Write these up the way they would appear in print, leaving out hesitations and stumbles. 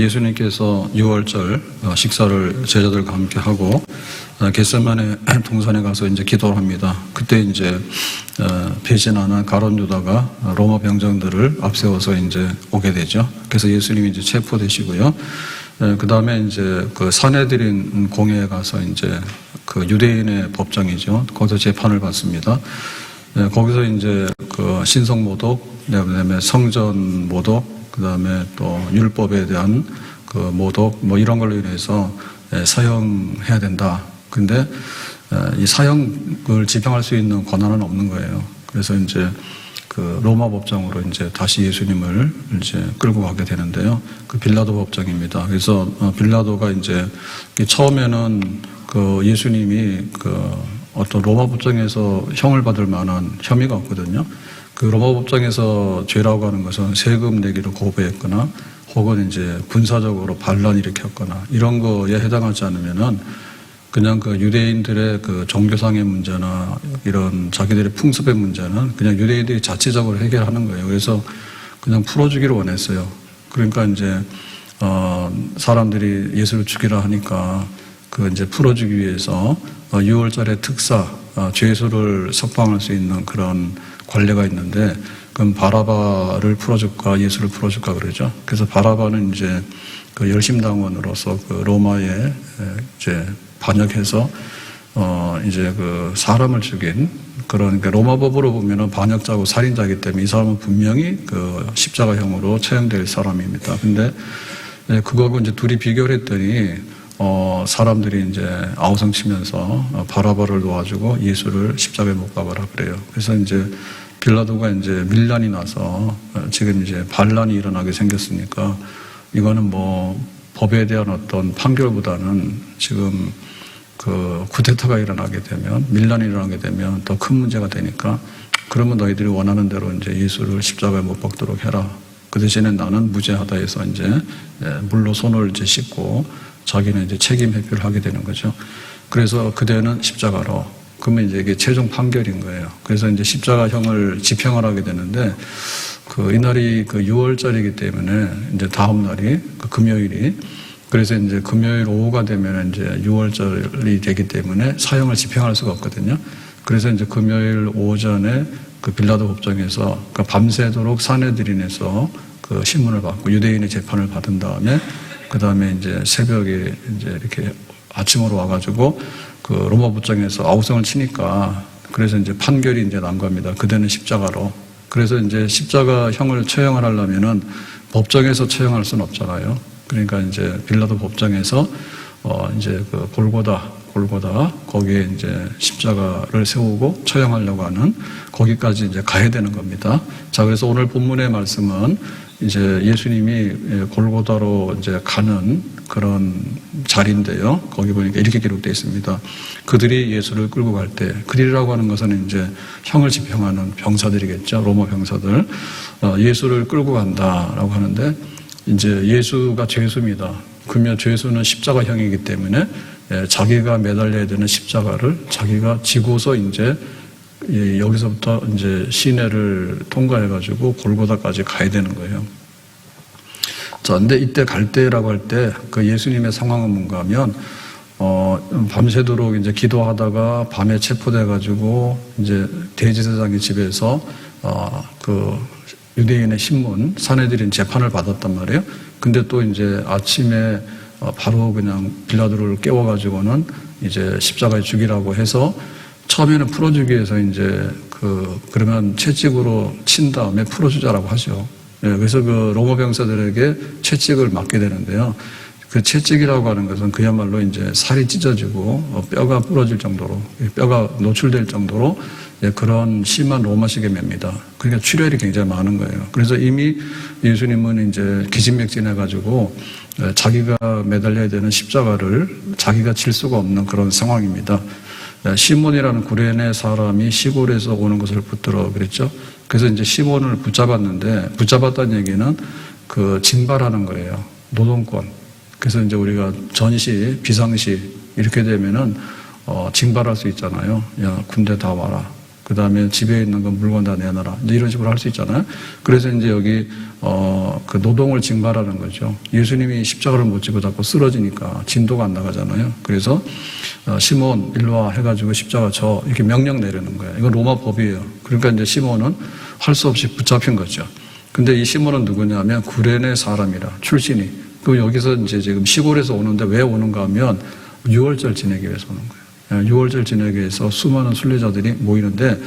예수님께서 유월절 식사를 제자들과 함께 하고 겟세마네 동산에 가서 이제 기도를 합니다. 그때 이제 배신하는 가룟 유다가 로마 병정들을 앞세워서 이제 오게 되죠. 그래서 예수님이 이제 체포되시고요. 그 다음에 이제 그 산헤드린 공회에 가서 이제 그 유대인의 법정이죠. 거기서 재판을 받습니다. 거기서 이제 그 신성모독, 그다음에 성전 모독, 그다음에 또 율법에 대한 그 모독, 뭐 이런 걸로 인해서 사형해야 된다. 근데 이 사형을 집행할 수 있는 권한은 없는 거예요. 그래서 이제 그 로마 법정으로 이제 다시 예수님을 이제 끌고 가게 되는데요. 그 빌라도 법정입니다. 그래서 빌라도가 이제 처음에는 그 예수님이 그 어떤 로마 법정에서 형을 받을 만한 혐의가 없거든요. 그 로마 법정에서 죄라고 하는 것은 세금 내기를 거부했거나 혹은 이제 군사적으로 반란 일으켰거나 이런 거에 해당하지 않으면은 그냥 그 유대인들의 그 종교상의 문제나 이런 자기들의 풍습의 문제는 그냥 유대인들이 자체적으로 해결하는 거예요. 그래서 그냥 풀어주기를 원했어요. 그러니까 이제 사람들이 예수를 죽이라 하니까 그 이제 풀어주기 위해서 6월절에 특사 죄수를 석방할 수 있는 그런 관례가 있는데 그럼 바라바를 풀어줄까 예수를 풀어줄까 그러죠. 그래서 바라바는 이제 그 열심당원으로서 그 로마에 이제 반역해서 이제 그 사람을 죽인 그런 그러니까 로마 법으로 보면은 반역자고 살인자이기 때문에 이 사람은 분명히 그 십자가형으로 처형될 사람입니다. 근데 그거하고 이제 둘이 비교를 했더니 사람들이 이제 아우성 치면서 바라바를 놓아주고 예수를 십자가에 못 박아라 그래요. 그래서 이제 빌라도가 이제 밀란이 나서 지금 이제 반란이 일어나게 생겼으니까 이거는 뭐 법에 대한 어떤 판결보다는 지금 그 쿠데타가 일어나게 되면 밀란이 일어나게 되면 더 큰 문제가 되니까 그러면 너희들이 원하는 대로 이제 예수를 십자가에 못 박도록 해라. 그 대신에 나는 무죄하다 해서 이제 물로 손을 이제 씻고 자기는 이제 책임 회피를 하게 되는 거죠. 그래서 그대는 십자가로. 그러면 이제 이게 최종 판결인 거예요. 그래서 이제 십자가형을 집행을 하게 되는데 그 이날이 그 6월절이기 때문에 이제 다음 날이 그 금요일이 그래서 이제 금요일 오후가 되면 이제 6월절이 되기 때문에 사형을 집행할 수가 없거든요. 그래서 이제 금요일 오전에 그 빌라도 법정에서 그러니까 밤새도록 산헤드린에서 그 신문을 받고 유대인의 재판을 받은 다음에 그 다음에 이제 새벽에 이제 이렇게 아침으로 와가지고 그 로마 법정에서 아우성을 치니까 그래서 이제 판결이 이제 난 겁니다. 그대는 십자가로. 그래서 이제 십자가형을 처형을 하려면은 법정에서 처형할 수는 없잖아요. 그러니까 이제 빌라도 법정에서 이제 그 골고다 거기에 이제 십자가를 세우고 처형하려고 하는 거기까지 이제 가야 되는 겁니다. 자, 그래서 오늘 본문의 말씀은 이제 예수님이 골고다로 이제 가는 그런 자리인데요. 거기 보니까 이렇게 기록되어 있습니다. 그들이 예수를 끌고 갈 때, 그들이라고 하는 것은 이제 형을 집행하는 병사들이겠죠. 로마 병사들. 예수를 끌고 간다라고 하는데, 이제 예수가 죄수입니다. 그러면 죄수는 십자가형이기 때문에 자기가 매달려야 되는 십자가를 자기가 지고서 이제 여기서부터 이제 시내를 통과해가지고 골고다까지 가야 되는 거예요. 자, 근데 이때 갈 때라고 할 때 그 예수님의 상황은 뭔가 하면, 밤새도록 이제 기도하다가 밤에 체포돼가지고 이제 대제사장의 집에서, 그 유대인의 신문, 산헤드린 재판을 받았단 말이에요. 근데 또 이제 아침에 바로 그냥 빌라도를 깨워가지고는 이제 십자가에 죽이라고 해서 처음에는 풀어주기 위해서 이제 그러면 채찍으로 친 다음에 풀어주자라고 하죠. 그래서 그 로마 병사들에게 채찍을 맞게 되는데요. 그 채찍이라고 하는 것은 그야말로 이제 살이 찢어지고 뼈가 부러질 정도로, 뼈가 노출될 정도로 그런 심한 로마식의 매입니다. 그러니까 출혈이 굉장히 많은 거예요. 그래서 이미 예수님은 이제 기진맥진해가지고 자기가 매달려야 되는 십자가를 자기가 질 수가 없는 그런 상황입니다. 시몬이라는 구레네 사람이 시골에서 오는 것을 붙들어 그랬죠. 그래서 이제 시몬을 붙잡았는데 붙잡았다는 얘기는 그 징발하는 거예요. 노동권. 그래서 이제 우리가 전시, 비상시 이렇게 되면은 징발할 수 있잖아요. 야, 군대 다 와라. 그 다음에 집에 있는 건 물건 다 내놔라. 이제 이런 식으로 할 수 있잖아요. 그래서 이제 여기, 그 노동을 징발하는 거죠. 예수님이 십자가를 못 지고 자꾸 쓰러지니까 진도가 안 나가잖아요. 그래서, 시몬, 일로 와 해가지고 십자가 져. 이렇게 명령 내리는 거예요. 이건 로마 법이에요. 그러니까 이제 시몬은 할 수 없이 붙잡힌 거죠. 근데 이 시몬은 누구냐면 구레네 사람이라, 출신이. 그 여기서 이제 지금 시골에서 오는데 왜 오는가 하면 6월절 지내기 위해서 오는 거예요. 6월절 지내기 위해서 수많은 순례자들이 모이는데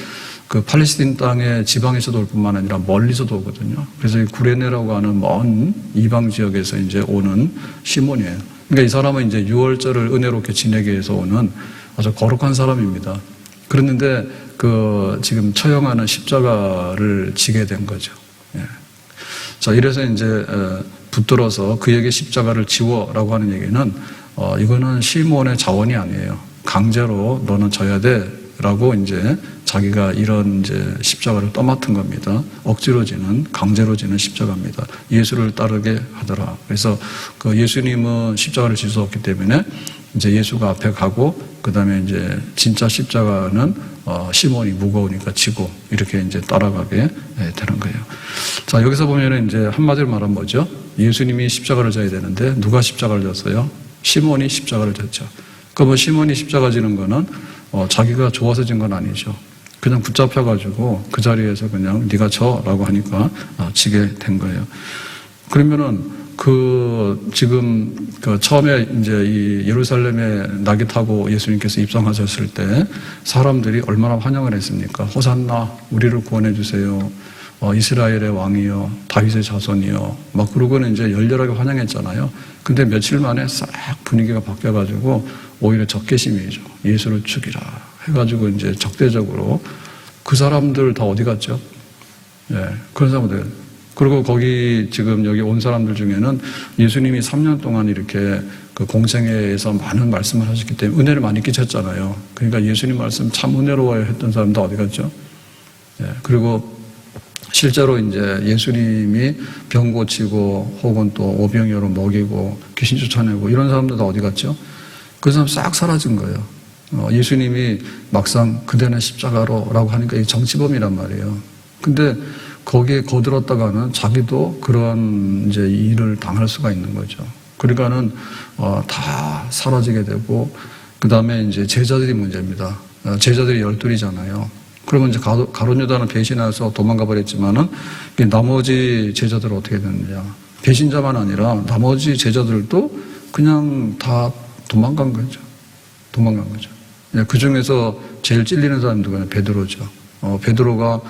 그 팔레스틴 땅의 지방에서도 올 뿐만 아니라 멀리서도 오거든요. 그래서 이 구레네라고 하는 먼 이방 지역에서 이제 오는 시몬이에요. 그러니까 이 사람은 이제 6월절을 은혜롭게 지내기 위해서 오는 아주 거룩한 사람입니다. 그랬는데 그 지금 처형하는 십자가를 지게 된 거죠. 예. 자, 이래서 이제 붙들어서 그에게 십자가를 지워라고 하는 얘기는 이거는 시몬의 자원이 아니에요. 강제로 너는 져야 돼라고 이제 자기가 이런 이제 십자가를 떠맡은 겁니다. 억지로 지는, 강제로 지는 십자가입니다. 예수를 따르게 하더라. 그래서 그 예수님은 십자가를 질 수 없기 때문에 이제 예수가 앞에 가고 그 다음에 이제 진짜 십자가는 시몬이 무거우니까 지고 이렇게 이제 따라가게 되는 거예요. 자, 여기서 보면은 이제 한마디로 말하면 뭐죠? 예수님이 십자가를 져야 되는데 누가 십자가를 졌어요? 시몬이 십자가를 졌죠. 그러면 시몬이 십자가 지는 거는 자기가 좋아서 진 건 아니죠. 그냥 붙잡혀가지고 그 자리에서 그냥 네가 져라고 하니까 지게 된 거예요. 그러면은 그 지금 그 처음에 이제 이 예루살렘에 낙이 타고 예수님께서 입성하셨을 때 사람들이 얼마나 환영을 했습니까? 호산나, 우리를 구원해 주세요. 이스라엘의 왕이요, 다윗의 자손이요. 막 그러고는 이제 열렬하게 환영했잖아요. 근데 며칠 만에 싹 분위기가 바뀌어가지고 오히려 적개심이죠. 예수를 죽이라 해가지고 이제 적대적으로 그 사람들 다 어디 갔죠? 예, 그런 사람들. 그리고 거기 지금 여기 온 사람들 중에는 예수님이 3년 동안 이렇게 그 공생애에서 많은 말씀을 하셨기 때문에 은혜를 많이 끼쳤잖아요. 그러니까 예수님 말씀 참 은혜로워요 했던 사람도 어디 갔죠? 예, 그리고 실제로 이제 예수님이 병 고치고 혹은 또 오병이어로 먹이고 귀신 쫓아내고 이런 사람들 다 어디 갔죠? 그 사람 싹 사라진 거예요. 예수님이 막상 그대는 십자가로 라고 하니까 이게 정치범이란 말이에요. 근데 거기에 거들었다가는 자기도 그런 이제 일을 당할 수가 있는 거죠. 그러니까는 다 사라지게 되고 그 다음에 이제 제자들이 문제입니다. 제자들이 12이잖아요. 그러면 이제 가룟 유다는 배신해서 도망가 버렸지만은 나머지 제자들은 어떻게 됐느냐? 배신자만 아니라 나머지 제자들도 그냥 다 도망간 거죠. 도망간 거죠. 그 중에서 제일 찔리는 사람이 누구냐? 베드로죠. 베드로가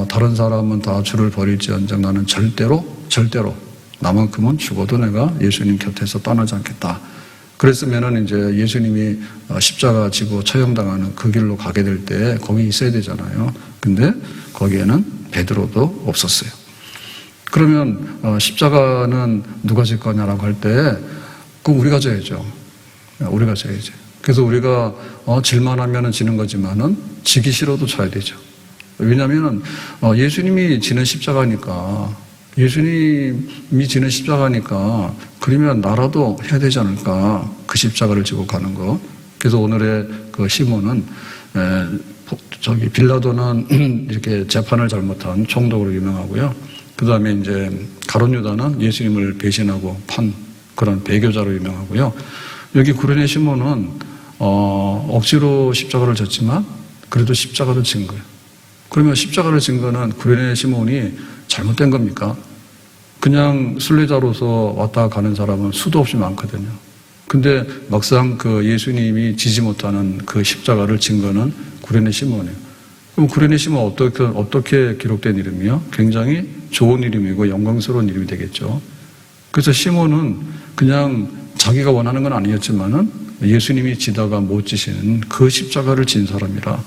다른 사람은 다 주를 버릴지언정 나는 절대로 나만큼은 죽어도 내가 예수님 곁에서 떠나지 않겠다. 그랬으면은 이제 예수님이 십자가 지고 처형당하는 그 길로 가게 될 때 거기 있어야 되잖아요. 근데 거기에는 베드로도 없었어요. 그러면 십자가는 누가 질 거냐라고 할 때 그럼 우리가 져야죠. 우리가 져야죠. 그래서 우리가 질만 하면은 지는 거지만은 지기 싫어도 져야 되죠. 왜냐하면은 예수님이 지는 십자가니까 예수님이 지는 십자가니까 그러면 나라도 해야 되지 않을까? 그 십자가를 지고 가는 거. 그래서 오늘의 그 시몬은 빌라도는 이렇게 재판을 잘못한 총독으로 유명하고요. 그 다음에 이제 가룟 유다는 예수님을 배신하고 판 그런 배교자로 유명하고요. 여기 구레네 시몬은 억지로 십자가를 졌지만 그래도 십자가를 진 거예요. 그러면 십자가를 진 거는 구레네 시몬이 잘못된 겁니까? 그냥 순례자로서 왔다 가는 사람은 수도 없이 많거든요. 근데 막상 그 예수님이 지지 못하는 그 십자가를 진 거는 구레네 시몬이에요. 그럼 구레네 시몬은 어떻게 기록된 이름이요? 굉장히 좋은 이름이고 영광스러운 이름이 되겠죠. 그래서 시몬은 그냥 자기가 원하는 건 아니었지만은 예수님이 지다가 못 지시는 그 십자가를 진 사람이라.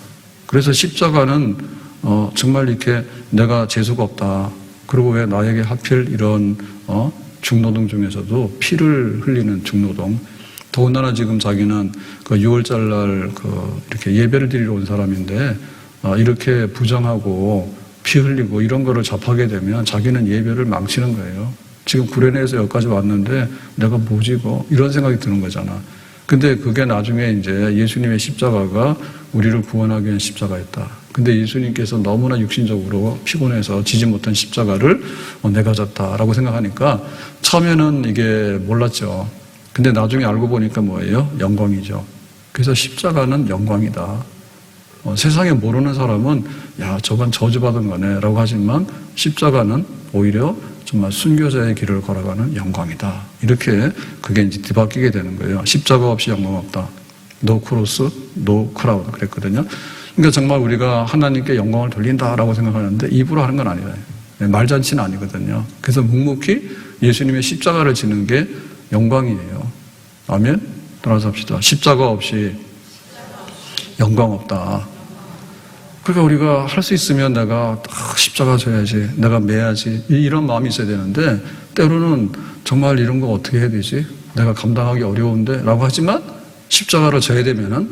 그래서 십자가는 정말 이렇게 내가 재수가 없다. 그리고 왜 나에게 하필 이런 중노동 중에서도 피를 흘리는 중노동. 더군다나 지금 자기는 그 6월절 날 이렇게 예배를 드리러 온 사람인데 이렇게 부정하고 피 흘리고 이런 거를 접하게 되면 자기는 예배를 망치는 거예요. 지금 구레네에서 여기까지 왔는데 내가 뭐지 이거 이런 생각이 드는 거잖아. 근데 그게 나중에 이제 예수님의 십자가가 우리를 구원하기 위한 십자가였다. 근데 예수님께서 너무나 육신적으로 피곤해서 지지 못한 십자가를 내가 졌다라고 생각하니까 처음에는 이게 몰랐죠. 근데 나중에 알고 보니까 뭐예요? 영광이죠. 그래서 십자가는 영광이다. 세상에 모르는 사람은 야, 저건 저주받은 거네 라고 하지만 십자가는 오히려 정말 순교자의 길을 걸어가는 영광이다. 이렇게 그게 이제 뒤바뀌게 되는 거예요. 십자가 없이 영광 없다. 노 크로스, 노 크라운 그랬거든요. 그러니까 정말 우리가 하나님께 영광을 돌린다라고 생각하는데 입으로 하는 건 아니에요. 말잔치는 아니거든요. 그래서 묵묵히 예수님의 십자가를 지는 게 영광이에요. 아멘? 따라서 합시다. 십자가 없이 영광 없다. 그러니까 우리가 할 수 있으면 내가 십자가 져야지, 내가 매야지 이런 마음이 있어야 되는데 때로는 정말 이런 거 어떻게 해야 되지? 내가 감당하기 어려운데 라고 하지만 십자가를 져야 되면은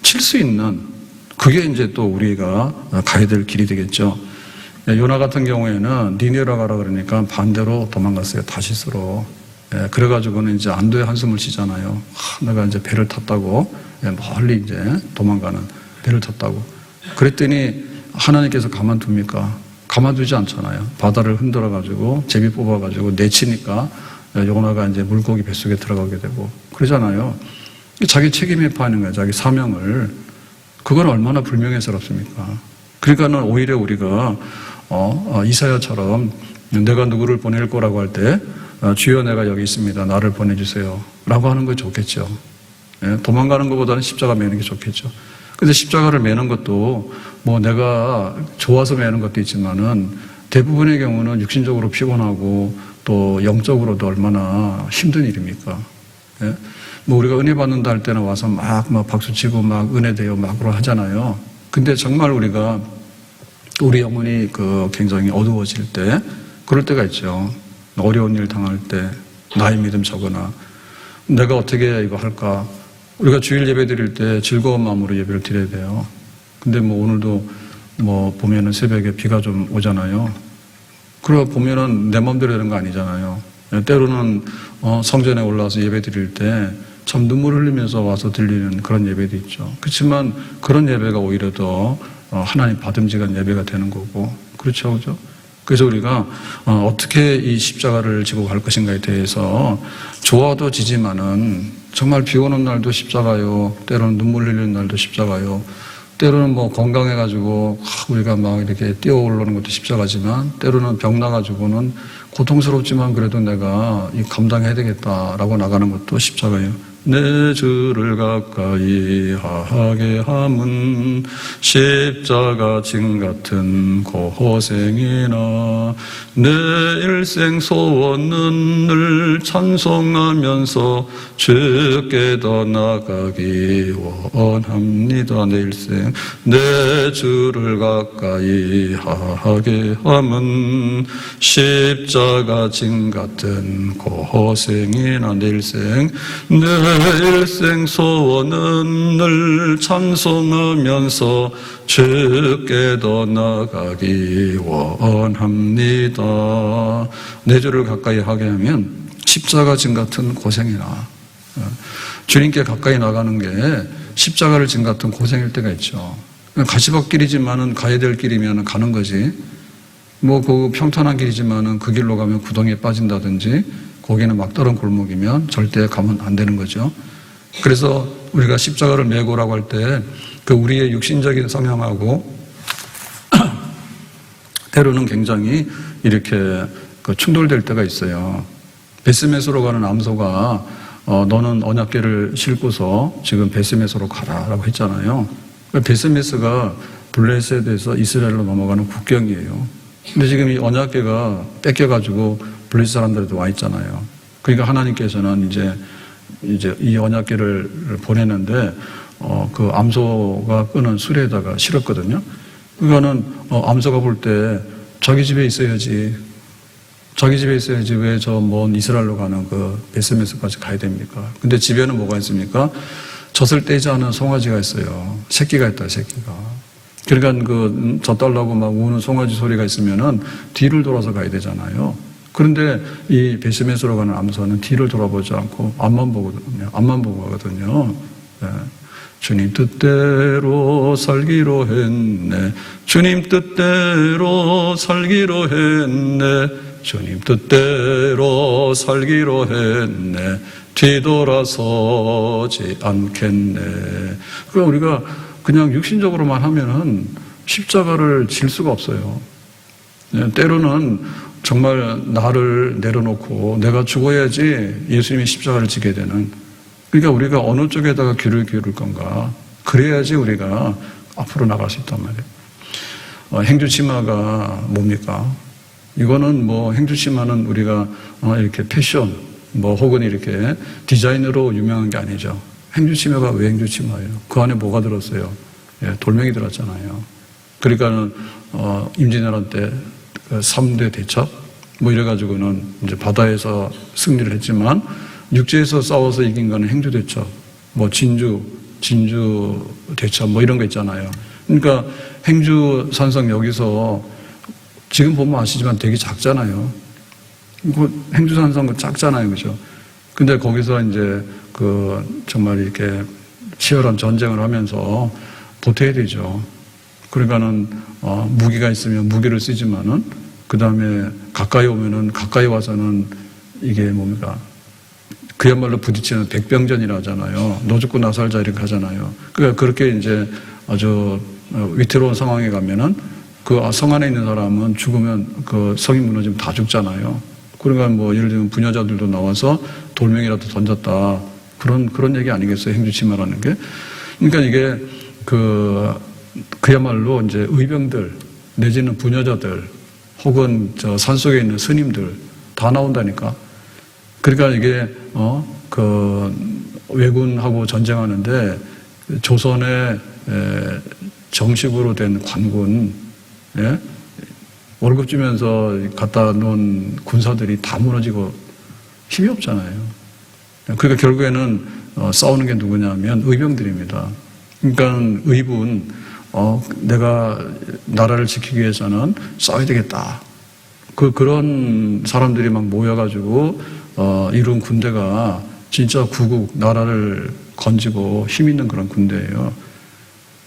칠 수 있는 그게 이제 또 우리가 가야 될 길이 되겠죠. 요나 같은 경우에는 니네로 가라 그러니까 반대로 도망갔어요. 다시스로. 그래가지고는 이제 안도의 한숨을 쉬잖아요. 내가 이제 배를 탔다고 멀리 이제 도망가는 배를 탔다고. 그랬더니 하나님께서 가만둡니까? 가만두지 않잖아요. 바다를 흔들어가지고 제비 뽑아가지고 내치니까 요나가 이제 물고기 뱃속에 들어가게 되고 그러잖아요. 자기 책임에 파는 거예요. 자기 사명을. 그건 얼마나 불명예스럽습니까? 그러니까는 오히려 우리가 이사야처럼 내가 누구를 보낼 거라고 할 때 주여 내가 여기 있습니다. 나를 보내주세요. 라고 하는 거 좋겠죠. 도망가는 것보다는 십자가 매는 게 좋겠죠. 근데 십자가를 매는 것도 뭐 내가 좋아서 매는 것도 있지만은 대부분의 경우는 육신적으로 피곤하고 또 영적으로도 얼마나 힘든 일입니까? 뭐 우리가 은혜 받는다 할 때는 와서 막 박수 치고 막 은혜 되어 막 하잖아요. 근데 정말 우리가 우리 영혼이 굉장히 어두워질 때 그럴 때가 있죠. 어려운 일 당할 때 나의 믿음 적으나 내가 어떻게 이거 할까? 우리가 주일 예배 드릴 때 즐거운 마음으로 예배를 드려야 돼요. 근데 뭐 오늘도 뭐 보면은 새벽에 비가 좀 오잖아요. 그러고 보면은 내 마음대로 되는 거 아니잖아요. 때로는 성전에 올라와서 예배 드릴 때 참 눈물 흘리면서 와서 들리는 그런 예배도 있죠. 그렇지만 그런 예배가 오히려 더 하나님 받음직한 예배가 되는 거고 그렇죠, 그렇죠? 그래서 우리가 어떻게 이 십자가를 지고 갈 것인가에 대해서 좋아도 지지만은 정말 비 오는 날도 십자가요. 때로는 눈물 흘리는 날도 십자가요. 때로는 뭐 건강해가지고 우리가 막 이렇게 뛰어오르는 것도 십자가지만 때로는 병 나가지고는 고통스럽지만 그래도 내가 이 감당해야 되겠다라고 나가는 것도 십자가예요. 내 주를 가까이 하게 함은 십자가 진 같은 고생이나 내 일생 소원은 늘 찬송하면서 주께 더 나가기 원합니다. 내 일생 내 주를 가까이 하게 함은 십자가 진 같은 고생이나 내 일생 소원은 늘 찬송하면서 주께 더 나가기 원합니다. 내 주를 가까이 하게 하면 십자가 진 같은 고생이나 주님께 가까이 나가는 게 십자가를 진 같은 고생일 때가 있죠. 가시밭길이지만은 가야 될 길이면 가는 거지. 뭐 그 평탄한 길이지만은 그 길로 가면 구덩이에 빠진다든지 거기는 막다른 골목이면 절대 가면 안 되는 거죠. 그래서 우리가 십자가를 메고라고 할 때 그 우리의 육신적인 성향하고 때로는 굉장히 이렇게 충돌될 때가 있어요. 베스메스로 가는 암소가 너는 언약궤를 싣고서 지금 베스메스로 가라라고 했잖아요. 베스메스가 블레셋에서 이스라엘로 넘어가는 국경이에요. 근데 지금 이 언약궤가 뺏겨가지고 블레셋 사람들도 와 있잖아요. 그러니까 하나님께서는 이제 이 언약궤를 보내는데 그 암소가 끄는 수레에다가 실었거든요. 그거는 암소가 볼 때 자기 집에 있어야지. 자기 집에 있어야지 왜 저 먼 이스라엘로 가는 그 베스메스까지 가야 됩니까? 근데 집에는 뭐가 있습니까? 젖을 떼지 않은 송아지가 있어요. 새끼가 있다, 새끼가. 그러니까 젖달라고 막 우는 송아지 소리가 있으면은 뒤를 돌아서 가야 되잖아요. 그런데 이 베스메스로 가는 암소는 뒤를 돌아보지 않고 앞만 보거든요. 앞만 보고 가거든요. 네. 주님 뜻대로 살기로 했네. 주님 뜻대로 살기로 했네. 주님 뜻대로 살기로 했네. 뒤돌아서지 않겠네. 그럼 우리가 그냥 육신적으로만 하면은 십자가를 질 수가 없어요. 때로는 정말 나를 내려놓고 내가 죽어야지 예수님이 십자가를 지게 되는, 그러니까 우리가 어느 쪽에다가 귀를 기울일 건가, 그래야지 우리가 앞으로 나갈 수 있단 말이에요. 행주치마가 뭡니까? 이거는 뭐 행주치마는 우리가 이렇게 패션 혹은 이렇게 디자인으로 유명한 게 아니죠. 행주치마가 왜 행주치마예요? 그 안에 뭐가 들었어요? 돌멩이 들었잖아요. 그러니까는 임진왜란 때 3대 대첩 이래가지고는 이제 바다에서 승리를 했지만 육지에서 싸워서 이긴 거는 행주 대첩, 진주 대첩 이런 거 있잖아요. 그러니까 행주 산성 여기서 지금 보면 아시지만 되게 작잖아요. 행주 산성 작잖아요, 그죠? 근데 거기서 이제 정말 이렇게 치열한 전쟁을 하면서 보태야 되죠. 그러니까는 무기가 있으면 무기를 쓰지만은 그 다음에 가까이 오면은 가까이 와서는 이게 뭡니까? 그야말로 부딪히는 백병전이라 하잖아요. 너 죽고 나 살자 이렇게 하잖아요. 그러니까 그렇게 이제 아주 위태로운 상황에 가면은 그 성 안에 있는 사람은 죽으면 그 성이 무너지면 다 죽잖아요. 그러니까 예를 들면 부녀자들도 나와서 돌멩이라도 던졌다. 그런 얘기 아니겠어요? 행주치마라는 게. 그러니까 이게 그야말로 이제 의병들 내지는 부녀자들 혹은 저 산속에 있는 스님들 다 나온다니까. 그러니까 이게 왜군하고 전쟁하는데 조선의 정식으로 된 관군, 월급 주면서 갖다 놓은 군사들이 다 무너지고 힘이 없잖아요. 그러니까 결국에는 싸우는 게 누구냐면 의병들입니다. 그러니까 의군, 내가 나라를 지키기 위해서는 싸워야 되겠다. 그런 사람들이 막 모여가지고 이룬 군대가 진짜 구국 나라를 건지고 힘 있는 그런 군대예요.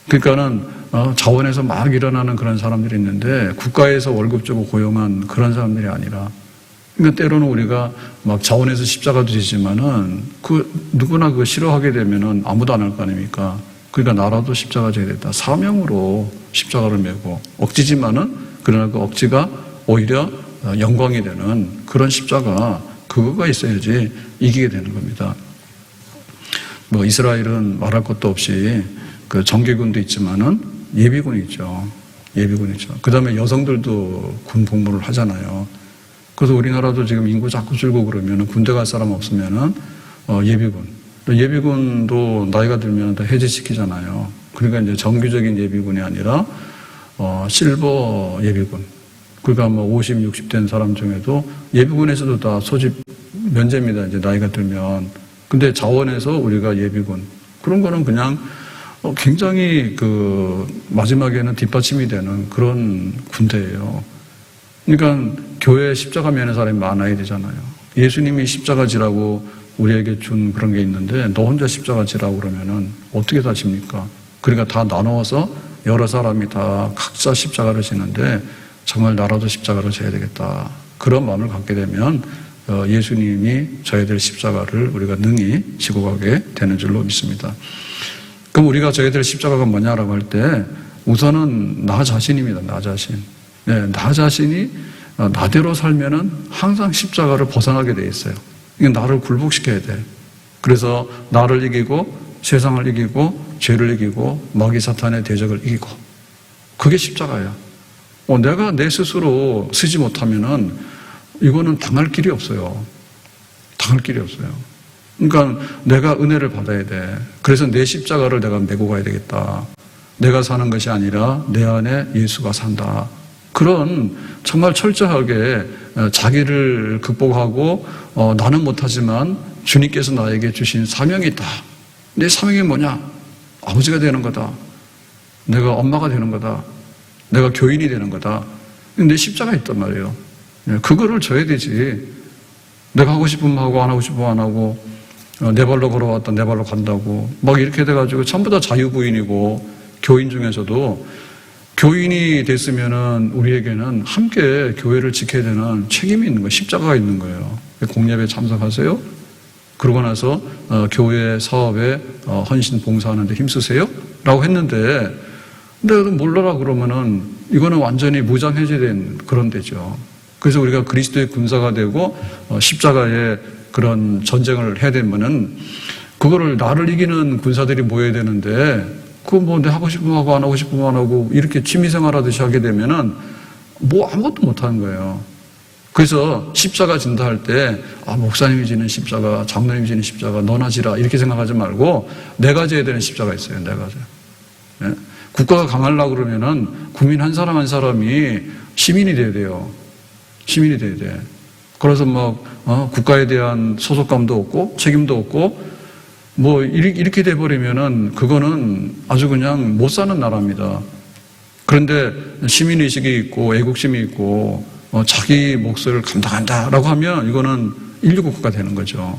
그러니까는 자원에서 막 일어나는 그런 사람들이 있는데 국가에서 월급 주고 고용한 그런 사람들이 아니라, 그러니까 때로는 우리가 막 자원에서 십자가도 지지만은 누구나 그거 싫어하게 되면은 아무도 안 할 거 아닙니까? 그러니까 나라도 십자가 져야 된다. 사명으로 십자가를 메고 억지지만은 그러나 그 억지가 오히려 영광이 되는 그런 십자가, 그거가 있어야지 이기게 되는 겁니다. 이스라엘은 말할 것도 없이 그 정규군도 있지만은 예비군이 있죠. 예비군이죠. 그 다음에 여성들도 군 복무를 하잖아요. 그래서 우리나라도 지금 인구 자꾸 줄고 그러면은 군대 갈 사람 없으면은 예비군. 예비군도 나이가 들면 다 해제시키잖아요. 그러니까 이제 정규적인 예비군이 아니라 실버 예비군. 그러니까 50, 60 된 사람 중에도 예비군에서도 다 소집 면제입니다. 이제 나이가 들면. 근데 자원에서 우리가 예비군. 그런 거는 그냥 굉장히 마지막에는 뒷받침이 되는 그런 군대예요. 그러니까 교회에 십자가 매는 사람이 많아야 되잖아요. 예수님이 십자가 지라고 우리에게 준 그런 게 있는데 너 혼자 십자가 지라고 그러면은 어떻게 다 집니까? 그러니까 다 나눠서 여러 사람이 다 각자 십자가를 지는데 정말 나라도 십자가를 져야 되겠다. 그런 마음을 갖게 되면 예수님이 져야 될 십자가를 우리가 능히 지고 가게 되는 줄로 믿습니다. 그럼 우리가 져야 될 십자가가 뭐냐라고 할 때 우선은 나 자신입니다. 나 자신. 나 자신이 나대로 살면은 항상 십자가를 벗어나게 돼 있어요. 이게 나를 굴복시켜야 돼. 그래서 나를 이기고 세상을 이기고 죄를 이기고 마귀 사탄의 대적을 이기고, 그게 십자가야. 내가 내 스스로 쓰지 못하면은 이거는 당할 길이 없어요. 당할 길이 없어요. 그러니까 내가 은혜를 받아야 돼. 그래서 내 십자가를 내가 메고 가야 되겠다. 내가 사는 것이 아니라 내 안에 예수가 산다. 그런 정말 철저하게 자기를 극복하고 나는 못하지만 주님께서 나에게 주신 사명이 있다. 내 사명이 뭐냐? 아버지가 되는 거다. 내가 엄마가 되는 거다. 내가 교인이 되는 거다. 내 십자가 있단 말이에요. 그거를 져야 되지. 내가 하고 싶으면 하고 안 하고 싶으면 안 하고 내 발로 걸어왔다 내 발로 간다고 막 이렇게 돼가지고 전부 다 자유부인이고 교인 중에서도 교인이 됐으면은 우리에게는 함께 교회를 지켜야 되는 책임이 있는 거예요. 십자가가 있는 거예요. 공예배에 참석하세요. 그러고 나서 교회 사업에 헌신 봉사하는데 힘쓰세요. 라고 했는데 근데 몰라라 그러면은 이거는 완전히 무장해제된 그런 데죠. 그래서 우리가 그리스도의 군사가 되고 십자가의 그런 전쟁을 해야 되면은 그거를 나를 이기는 군사들이 모여야 되는데 그거 뭐 내 하고 싶으면 하고 안 하고 싶으면 안 하고 이렇게 취미생활 하듯이 하게 되면은 뭐 아무것도 못 하는 거예요. 그래서 십자가 진다 할 때 목사님이 지는 십자가, 장로님이 지는 십자가 너나 지라 이렇게 생각하지 말고 내가 져야 되는 십자가 있어요. 내가 져. 네? 국가가 강하려고 그러면은 국민 한 사람 한 사람이 시민이 돼야 돼요. 시민이 돼야 돼. 그래서 국가에 대한 소속감도 없고 책임도 없고 뭐 이렇게 돼버리면은 그거는 아주 그냥 못 사는 나라입니다. 그런데 시민의식이 있고 애국심이 있고 자기 몫을 감당한다라고 하면 이거는 인류국가가 되는 거죠.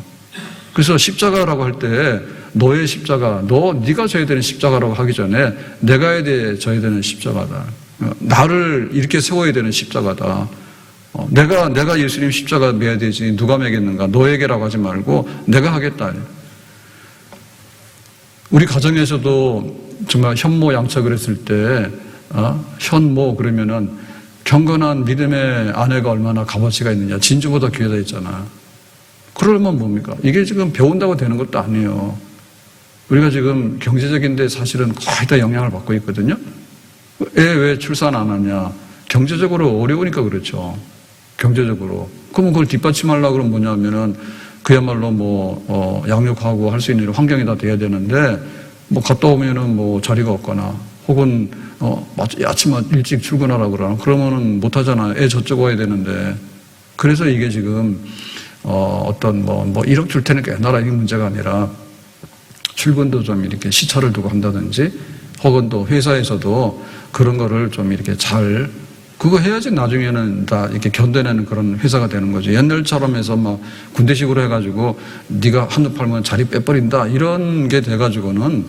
그래서 십자가라고 할 때 너의 십자가, 네가 져야 되는 십자가라고 하기 전에 내가 져야 되는 십자가다. 나를 이렇게 세워야 되는 십자가다. 내가 예수님 십자가 매야 되지 누가 매겠는가? 너에게라고 하지 말고 내가 하겠다. 우리 가정에서도 정말 현모 양척을 했을 때 현모 그러면은 경건한 믿음의 아내가 얼마나 값어치가 있느냐. 진주보다 귀하다 했잖아. 그러면 뭡니까? 이게 지금 배운다고 되는 것도 아니에요. 우리가 지금 경제적인데 사실은 거의 다 영향을 받고 있거든요. 애 왜 출산 안 하냐? 경제적으로 어려우니까 그렇죠. 경제적으로. 그러면 그걸 뒷받침하려고 그러면 뭐냐면은 그야말로 양육하고 할 수 있는 환경이 다 돼야 되는데 갔다 오면은 자리가 없거나 혹은 아침 일찍 출근하라고 그러나 그러면은 못 하잖아요. 애 저쪽 와야 되는데. 그래서 이게 지금 어떤 1억 줄 테니까 내놔라 이 문제가 아니라 출근도 좀 이렇게 시차를 두고 한다든지 혹은 또 회사에서도 그런 거를 좀 이렇게 잘 그거 해야지 나중에는 다 이렇게 견뎌내는 그런 회사가 되는 거죠. 옛날처럼 해서 군대식으로 해가지고 네가 한두 팔면 자리 빼버린다 이런 게 돼가지고는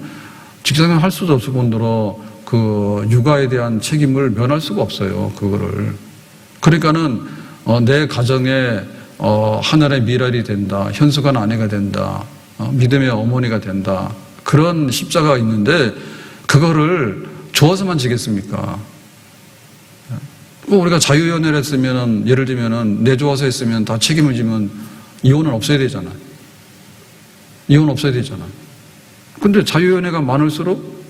직장을 할 수도 없을 뿐더러 그 육아에 대한 책임을 면할 수가 없어요. 그거를. 그러니까는 내 가정에 하늘의 미랄이 된다. 현수관 아내가 된다. 믿음의 어머니가 된다. 그런 십자가가 있는데 그거를 좋아서만 지겠습니까? 우리가 자유연애를 했으면 예를 들면 내 좋아서 했으면 다 책임을 지면 이혼은 없어야 되잖아. 이혼 없어야 되잖아. 근데 자유연애가 많을수록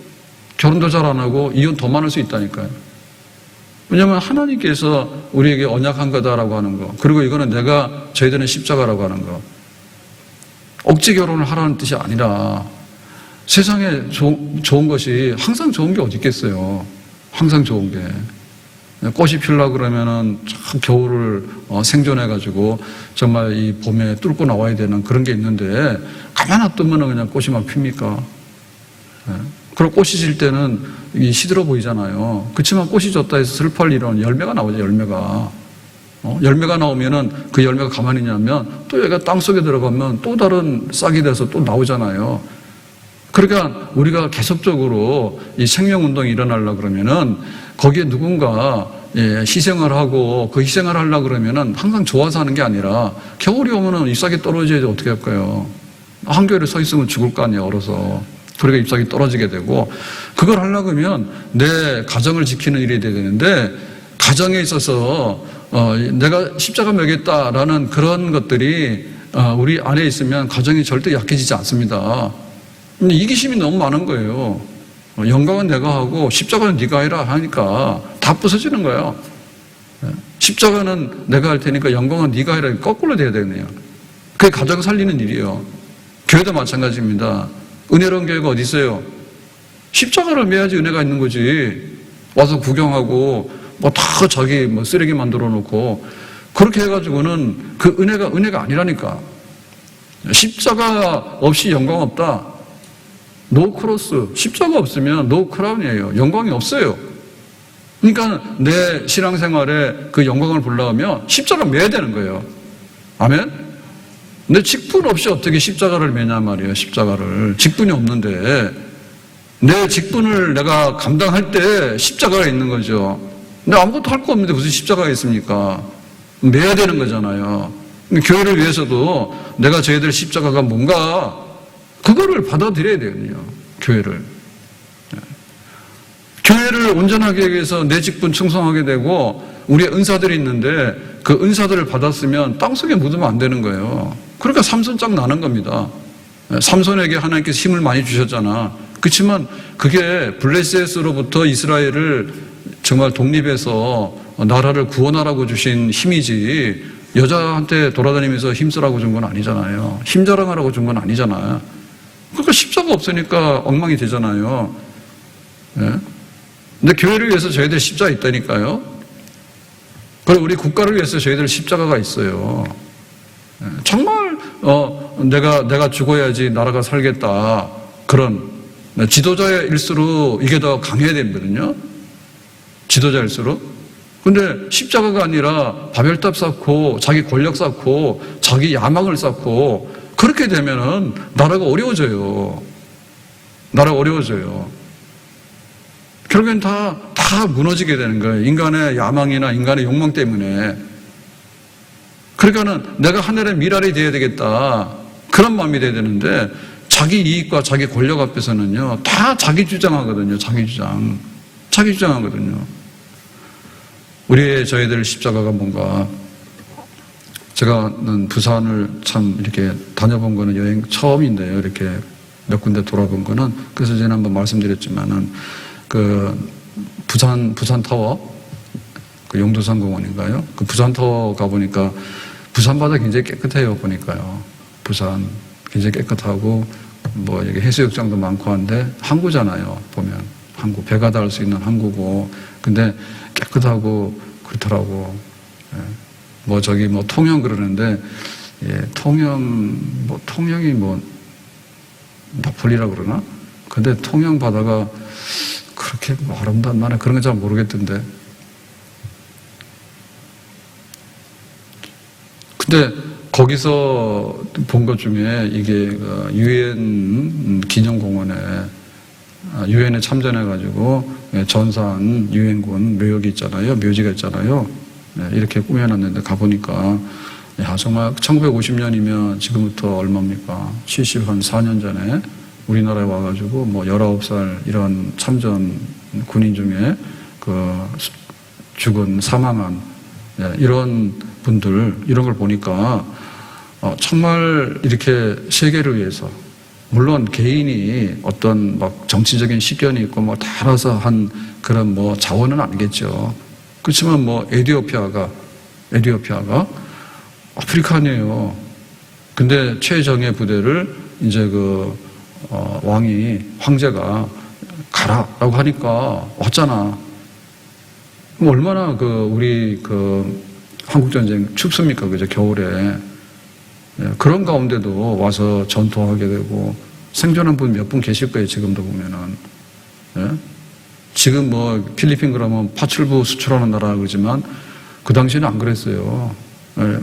결혼도 잘 안 하고 이혼 더 많을 수 있다니까요. 왜냐하면 하나님께서 우리에게 언약한 거다라고 하는 거. 그리고 이거는 내가 져야 되는 십자가라고 하는 거. 억지 결혼을 하라는 뜻이 아니라 세상에 좋은 것이 항상 좋은 게 어디 있겠어요. 항상 좋은 게. 꽃이 피우려고 그러면은 참 겨울을 생존해가지고 정말 이 봄에 뚫고 나와야 되는 그런 게 있는데 가만 놔두면 그냥 꽃이 막 핍니까? 그리고 꽃이 질 때는 시들어 보이잖아요. 그렇지만 꽃이 졌다 해서 슬퍼할 일은 열매가 나오죠, 열매가. 열매가 나오면은 그 열매가 가만히 있냐면 또 얘가 땅 속에 들어가면 또 다른 싹이 돼서 또 나오잖아요. 그러니까 우리가 계속적으로 이 생명운동이 일어나려고 그러면은 거기에 누군가 희생을 하고 그 희생을 하려고 그러면은 항상 좋아서 하는 게 아니라 겨울이 오면은 잎사귀 떨어져야지 어떻게 할까요? 한겨울에 서 있으면 죽을 거 아니에요, 얼어서. 그러니까 잎사귀 떨어지게 되고 그걸 하려고 하면 내 가정을 지키는 일이 돼야 되는데 가정에 있어서 내가 십자가 매겠다라는 그런 것들이 우리 안에 있으면 가정이 절대 약해지지 않습니다. 근데 이기심이 너무 많은 거예요. 영광은 내가 하고 십자가는 네가 해라 하니까 다 부서지는 거예요. 십자가는 내가 할 테니까 영광은 네가 해라. 거꾸로 돼야 되네요. 그게 가정 살리는 일이에요. 교회도 마찬가지입니다. 은혜로운 교회가 어디 있어요? 십자가를 매야지 은혜가 있는 거지. 와서 구경하고 다 자기 쓰레기 만들어 놓고 그렇게 해가지고는 그 은혜가 아니라니까. 십자가 없이 영광 없다. 노 크로스. 십자가 없으면 노 크라운이에요. 영광이 없어요. 그러니까 내 신앙생활에 그 영광을 보려면 십자가 매야 되는 거예요. 아멘? 내 직분 없이 어떻게 십자가를 매냐 말이에요. 십자가를. 직분이 없는데 내 직분을 내가 감당할 때 십자가가 있는 거죠. 근데 아무것도 할 거 없는데 무슨 십자가가 있습니까? 매야 되는 거잖아요. 교회를 위해서도 내가 져야 될 십자가가 뭔가 그거를 받아들여야 되거든요. 교회를. 교회를 온전하게 하기 위해서 내 직분 충성하게 되고 우리의 은사들이 있는데 그 은사들을 받았으면 땅속에 묻으면 안 되는 거예요. 그러니까 삼손 나는 겁니다. 삼손에게 하나님께서 힘을 많이 주셨잖아. 그렇지만 그게 블레셋으로부터 이스라엘을 정말 독립해서 나라를 구원하라고 주신 힘이지 여자한테 돌아다니면서 힘쓰라고 준 건 아니잖아요. 힘 자랑하라고 준 건 아니잖아요. 그러니까 십자가 없으니까 엉망이 되잖아요. 예? 근데 교회를 위해서 저희들 십자가 있다니까요. 그리고 우리 국가를 위해서 저희들 십자가가 있어요. 예? 정말 내가 죽어야지 나라가 살겠다. 그런 지도자일수록 이게 더 강해야 되거든요. 지도자일수록. 근데 십자가가 아니라 바벨탑 쌓고 자기 권력 쌓고 자기 야망을 쌓고 그렇게 되면은 나라가 어려워져요. 나라가 어려워져요. 결국엔 다 무너지게 되는 거예요. 인간의 야망이나 인간의 욕망 때문에. 그러니까는 내가 하늘의 미랄이 되어야 되겠다. 그런 마음이 돼야 되는데 자기 이익과 자기 권력 앞에서는요. 다 자기 주장하거든요. 자기 주장하거든요. 저희들 십자가가 뭔가 제가 부산을 참 이렇게 다녀본 거는 여행 처음인데요. 이렇게 몇 군데 돌아본 거는 그래서 제가 한번 말씀드렸지만은 그 부산 타워 그 용두산 공원인가요? 그 부산 타워 가보니까 부산 바다 굉장히 깨끗해요. 보니까요. 부산 굉장히 깨끗하고 뭐 여기 해수욕장도 많고 한데 항구잖아요. 보면 항구 배가 닿을 수 있는 항구고 근데 깨끗하고 그렇더라고. 예. 뭐 저기 뭐 통영 그러는데 예, 통영이 나폴리라 그러나? 근데 통영 바다가 그렇게 뭐 아름다운 나는 그런 건 잘 모르겠던데. 근데 거기서 본 것 중에 이게 유엔 기념공원에 유엔에 참전해가지고 전산 유엔군 묘역이 있잖아요. 묘지가 있잖아요. 이렇게 꾸며놨는데 가보니까 야 정말 1950년이면 지금부터 얼마입니까? 74년 전에 우리나라에 와가지고 뭐 19살 이런 참전 군인 중에 그 죽은 사망한 이런 분들 이런 걸 보니까 정말 이렇게 세계를 위해서 물론 개인이 어떤 막 정치적인 식견이 있고 뭐 달아서 한 그런 뭐 자원은 아니겠죠. 그렇지만 뭐 에티오피아가 아프리카네요. 근데 최정예 부대를 이제 황제가 가라라고 하니까 왔잖아. 그럼 얼마나 우리 한국전쟁 춥습니까? 그죠? 겨울에. 그런 가운데도 와서 전투하게 되고 생존한 분 몇 분 계실 거예요. 지금도 보면은. 예? 지금 뭐 필리핀 그러면 파출부 수출하는 나라 그러지만 그 당시에는 안 그랬어요. 예.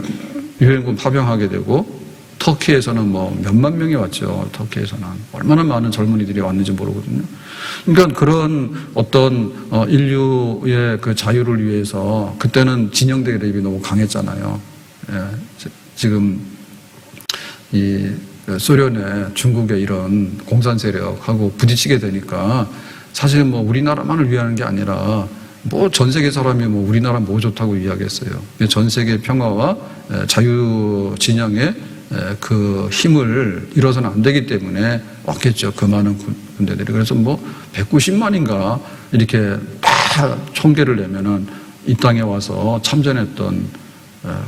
유엔군 파병하게 되고 터키에서는 뭐 몇만 명이 왔죠. 터키에서는 얼마나 많은 젊은이들이 왔는지 모르거든요. 그러니까 그런 어떤 인류의 그 자유를 위해서 그때는 진영 대립이 너무 강했잖아요. 예. 지금 이 소련의 중국의 이런 공산 세력하고 부딪히게 되니까 사실 뭐 우리나라만을 위하는 게 아니라 뭐 전 세계 사람이 뭐 우리나라 뭐 좋다고 이야기했어요. 전 세계 평화와 자유 진영의 그 힘을 잃어서는 안 되기 때문에 왔겠죠. 그 많은 군대들이. 그래서 뭐 190만인가 이렇게 다 총계를 내면은 이 땅에 와서 참전했던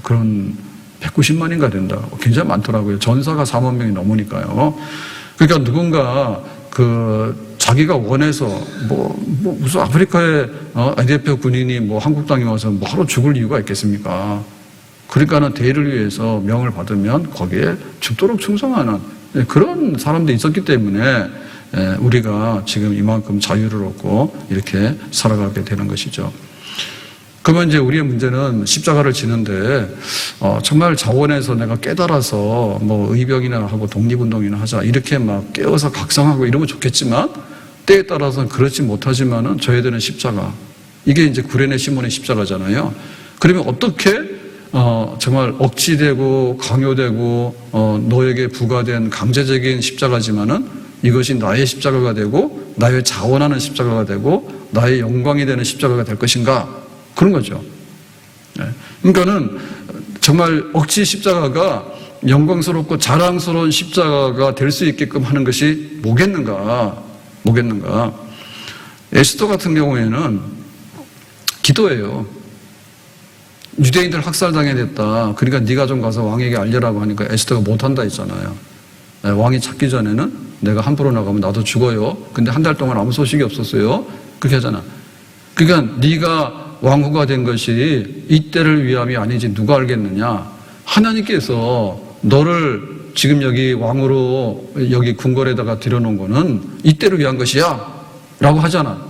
그런 190만인가 된다. 굉장히 많더라고요. 전사가 4만 명이 넘으니까요. 그러니까 누군가 자기가 원해서 무슨 아프리카의 대표 군인이 뭐 한국 땅에 와서 뭐하러 죽을 이유가 있겠습니까? 그러니까는 대의를 위해서 명을 받으면 거기에 죽도록 충성하는 그런 사람들이 있었기 때문에 우리가 지금 이만큼 자유를 얻고 이렇게 살아가게 되는 것이죠. 그러면 이제 우리의 문제는 십자가를 지는데 정말 자원에서 내가 깨달아서 뭐 의병이나 하고 독립운동이나 하자 이렇게 막 깨어서 각성하고 이러면 좋겠지만 때에 따라서는 그렇지 못하지만은 져야 되는 십자가, 이게 이제 구레네 시몬의 십자가잖아요. 그러면 어떻게 정말 억지되고 강요되고 너에게 부과된 강제적인 십자가지만은 이것이 나의 십자가가 되고 나의 자원하는 십자가가 되고 나의 영광이 되는 십자가가 될 것인가, 그런 거죠. 그러니까는 정말 억지 십자가가 영광스럽고 자랑스러운 십자가가 될 수 있게끔 하는 것이 뭐겠는가. 에스더 같은 경우에는 기도예요. 유대인들 학살당해야 됐다. 그러니까 네가 좀 가서 왕에게 알려라고 하니까 에스더가 못한다 했잖아요. 왕이 찾기 전에는 내가 함부로 나가면 나도 죽어요. 근데 한 달 동안 아무 소식이 없었어요. 그렇게 하잖아. 그러니까 네가 왕후가 된 것이 이때를 위함이 아니지 누가 알겠느냐. 하나님께서 너를 지금 여기 왕으로 여기 궁궐에다가 들여놓은 거는 이때를 위한 것이야 라고 하잖아.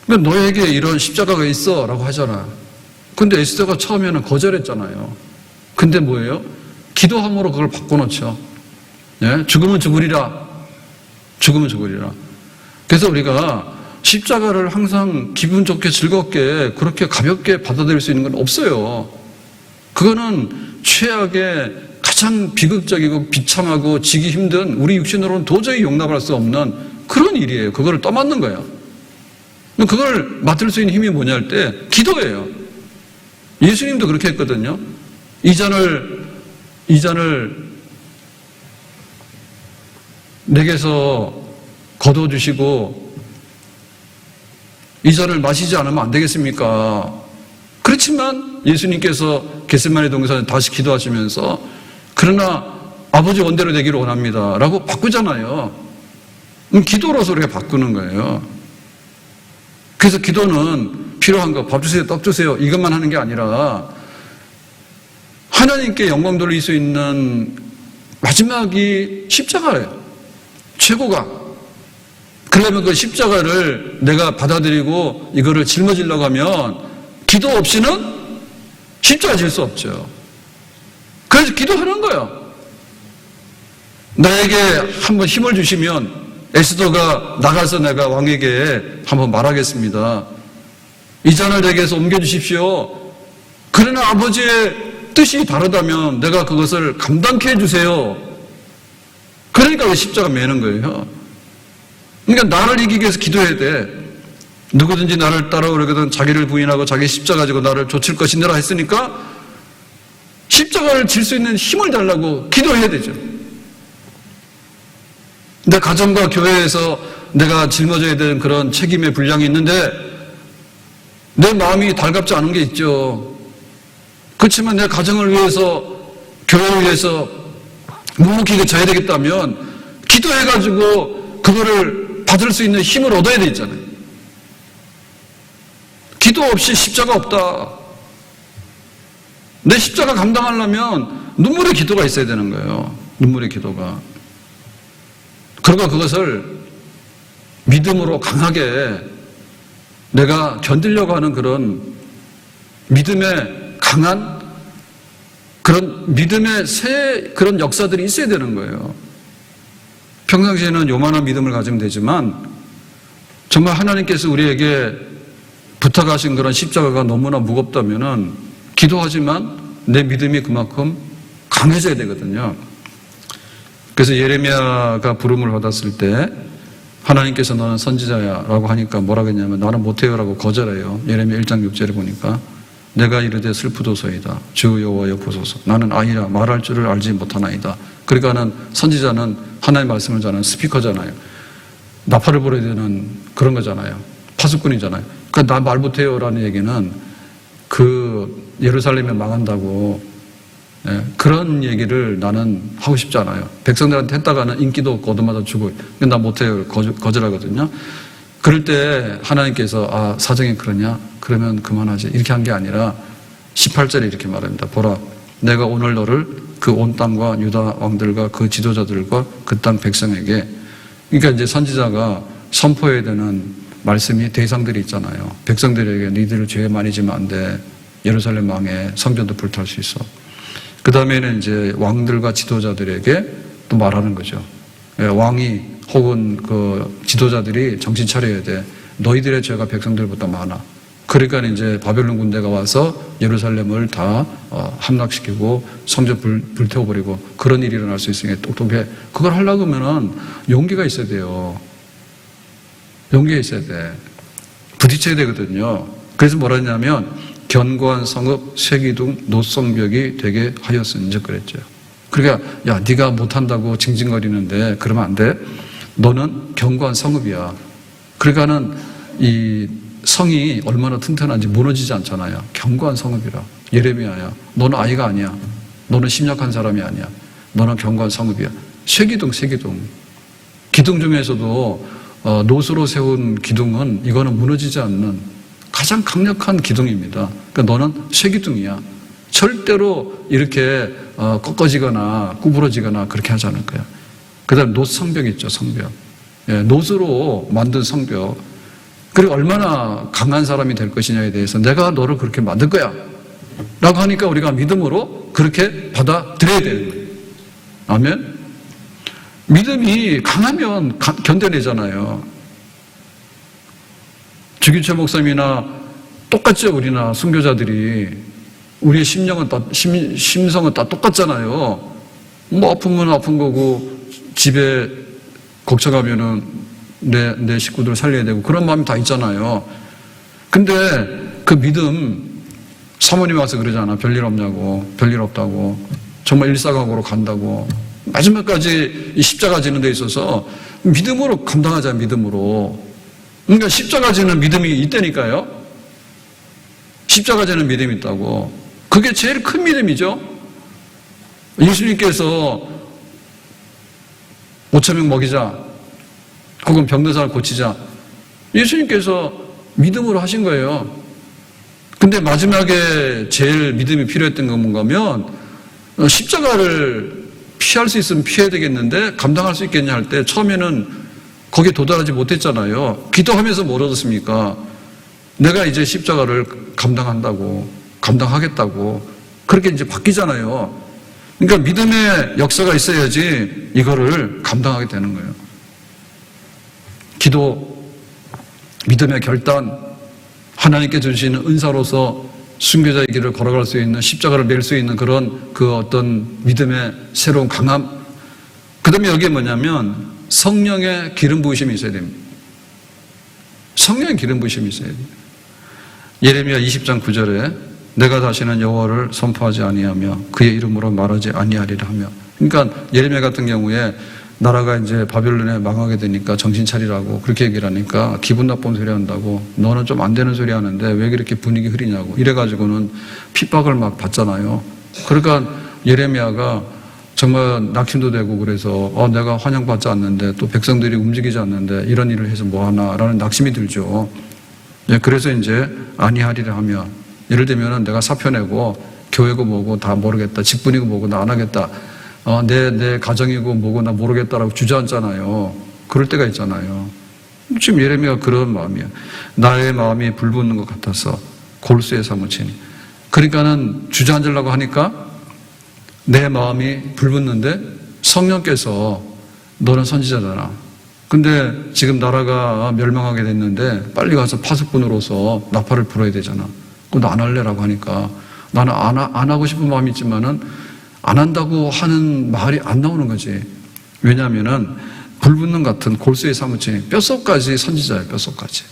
그러니까 너에게 이런 십자가가 있어 라고 하잖아. 근데 에스더가 처음에는 거절했잖아요. 근데 뭐예요? 기도함으로 그걸 바꿔놓죠. 예? 죽으면 죽으리라. 그래서 우리가 십자가를 항상 기분 좋게 즐겁게 그렇게 가볍게 받아들일 수 있는 건 없어요. 그거는 최악의 가장 비극적이고 비참하고 지기 힘든, 우리 육신으로는 도저히 용납할 수 없는 그런 일이에요. 그거를 떠맡는 거예요. 그걸 맡을 수 있는 힘이 뭐냐 할 때 기도예요. 예수님도 그렇게 했거든요. 이 잔을 내게서 거둬주시고 이 잔을 마시지 않으면 안 되겠습니까? 그렇지만 예수님께서 겟세마네 동산에 다시 기도하시면서 그러나 아버지 원대로 되기를 원합니다 라고 바꾸잖아요. 기도로서 우리가 바꾸는 거예요. 그래서 기도는 필요한 거, 밥 주세요, 떡 주세요 이것만 하는 게 아니라 하나님께 영광 돌릴 수 있는 마지막이 십자가예요. 최고가. 그러려면 그 십자가를 내가 받아들이고 이거를 짊어지려고 하면 기도 없이는 십자가 질 수 없죠. 그래서 기도하는 거예요. 나에게 한번 힘을 주시면 에스더가 나가서 내가 왕에게 한번 말하겠습니다. 이 잔을 내게서 옮겨주십시오. 그러나 아버지의 뜻이 다르다면 내가 그것을 감당케 해주세요. 그러니까 그 십자가 매는 거예요. 그러니까 나를 이기기 위해서 기도해야 돼. 누구든지 나를 따라오려거든 자기를 부인하고 자기 십자가 가지고 나를 좇을 것이니라 했으니까 십자가를 질 수 있는 힘을 달라고 기도해야 되죠. 내 가정과 교회에서 내가 짊어져야 되는 그런 책임의 분량이 있는데 내 마음이 달갑지 않은 게 있죠. 그렇지만 내 가정을 위해서 교회를 위해서 묵묵히 져야 되겠다면 기도해가지고 그거를 받을 수 있는 힘을 얻어야 되잖아요. 기도 없이 십자가 없다. 내 십자가 감당하려면 눈물의 기도가 있어야 되는 거예요. 눈물의 기도가. 그리고 그것을 믿음으로 강하게 내가 견디려고 하는 그런 믿음의 강한 그런 믿음의 새 그런 역사들이 있어야 되는 거예요. 평상시에는 요만한 믿음을 가지면 되지만 정말 하나님께서 우리에게 부탁하신 그런 십자가가 너무나 무겁다면은 기도하지만 내 믿음이 그만큼 강해져야 되거든요. 그래서 예레미야가 부름을 받았을 때 하나님께서 너는 선지자야 라고 하니까 뭐라고 했냐면 나는 못해요 라고 거절해요. 예레미야 1장 6절에 보니까 내가 이르되 슬프도소이다. 주 여호와여 보소서. 나는 아이라 말할 줄을 알지 못하나이다. 그러니까는 선지자는 하나님의 말씀을 전하는 스피커잖아요. 나팔을 불어야 되는 그런 거잖아요. 파수꾼이잖아요. 그러니까 나 말 못해요 라는 얘기는 그 예루살렘에 망한다고 그런 얘기를 나는 하고 싶지 않아요. 백성들한테 했다가는 인기도 없고 얻어맞아 주고 나 못해요 거절하거든요. 그럴 때 하나님께서 사정이 그러냐? 그러면 그만하지. 이렇게 한 게 아니라 18절에 이렇게 말합니다. 보라 내가 오늘 너를 그 온 땅과 유다 왕들과 그 지도자들과 그 땅 백성에게, 그러니까 이제 선지자가 선포해야 되는 말씀이 대상들이 있잖아요. 백성들에게 니들 죄 많이 지면 안 돼. 예루살렘 망해. 성전도 불탈 수 있어. 그 다음에는 이제 왕들과 지도자들에게 또 말하는 거죠. 왕이 혹은 그 지도자들이 정신 차려야 돼. 너희들의 죄가 백성들보다 많아. 그러니까 이제 바벨론 군대가 와서 예루살렘을 다 함락시키고 성전 불태워버리고 그런 일이 일어날 수 있으니까 똑똑해. 그걸 하려고 하면은 용기가 있어야 돼요. 용기가 있어야 돼. 부딪혀야 되거든요. 그래서 뭐라 했냐면 견고한 성읍 쇠기둥 노성벽이 되게 하였은즉 그랬죠. 그러니까 야 네가 못한다고 징징거리는데 그러면 안 돼. 너는 견고한 성읍이야. 그러니까는 이 성이 얼마나 튼튼한지 무너지지 않잖아요. 견고한 성읍이라. 예레미야야. 너는 아이가 아니야. 너는 심약한 사람이 아니야. 너는 견고한 성읍이야. 쇠기둥. 기둥 중에서도 노수로 세운 기둥은 이거는 무너지지 않는 가장 강력한 기둥입니다. 그러니까 너는 쇠기둥이야. 절대로 이렇게 꺾어지거나 구부러지거나 그렇게 하지 않을 거야. 그 다음에 노성벽 있죠. 성벽. 예, 노수로 만든 성벽. 그리고 얼마나 강한 사람이 될 것이냐에 대해서 내가 너를 그렇게 만들 거야 라고 하니까 우리가 믿음으로 그렇게 받아들여야 되는 거예요. 아멘. 믿음이 강하면 견뎌내잖아요. 주기철 목사님이나 똑같죠. 우리나 순교자들이 우리의 심성은 다 똑같잖아요. 뭐 아프면 아픈 거고 집에 걱정하면은 내 식구들 살려야 되고 그런 마음이 다 있잖아요. 근데 그 믿음 사모님 와서 그러잖아. 별일 없냐고. 별일 없다고. 정말 일사각오로 간다고. 마지막까지 이 십자가 지는 데 있어서 믿음으로 감당하자. 믿음으로. 그러니까 십자가 지는 믿음이 있다니까요. 십자가 지는 믿음이 있다고. 그게 제일 큰 믿음이죠. 예수님께서 5,000명 먹이자. 혹은 병든 사람을 고치자. 예수님께서 믿음으로 하신 거예요. 근데 마지막에 제일 믿음이 필요했던 건 뭔가면 십자가를 피할 수 있으면 피해야 되겠는데 감당할 수 있겠냐 할 때 처음에는 거기에 도달하지 못했잖아요. 기도하면서 뭘 얻었습니까? 내가 이제 십자가를 감당하겠다고 그렇게 이제 바뀌잖아요. 그러니까 믿음의 역사가 있어야지 이거를 감당하게 되는 거예요. 기도, 믿음의 결단, 하나님께 주시는 은사로서 순교자의 길을 걸어갈 수 있는 십자가를 낼 수 있는 그런 그 어떤 믿음의 새로운 강함. 그 다음에 여기에 뭐냐면 성령의 기름 부으심이 있어야 됩니다. 성령의 기름 부으심이 있어야 됩니다. 예레미야 20장 9절에 내가 다시는 여호와를 선포하지 아니하며 그의 이름으로 말하지 아니하리라 하며. 그러니까 예레미야 같은 경우에 나라가 이제 바벨론에 망하게 되니까 정신 차리라고 그렇게 얘기를 하니까 기분 나쁜 소리 한다고 너는 좀 안 되는 소리 하는데 왜 그렇게 분위기 흐리냐고 이래가지고는 핍박을 막 받잖아요. 그러니까 예레미야가 정말 낙심도 되고 그래서 내가 환영받지 않는데 또 백성들이 움직이지 않는데 이런 일을 해서 뭐하나라는 낙심이 들죠. 그래서 이제 아니하리라 하며 예를 들면 내가 사표 내고 교회고 뭐고 다 모르겠다. 직분이고 뭐고 나 안 하겠다. 내 가정이고 뭐고 나 모르겠다라고 주저앉잖아요. 그럴 때가 있잖아요. 지금 예레미야가 그런 마음이야. 나의 마음이 불붙는 것 같아서 골수에 사무치니. 그러니까는 주저앉으려고 하니까 내 마음이 불붙는데 성령께서 너는 선지자잖아. 근데 지금 나라가 멸망하게 됐는데 빨리 가서 파수꾼으로서 나팔을 불어야 되잖아. 그거 나 안 할래라고 하니까 나는 안 하고 싶은 마음이 있지만은 안 한다고 하는 말이 안 나오는 거지. 왜냐하면은 불붙는 같은 골수에 사무치니 뼛속까지 선지자예요. 뼛속까지.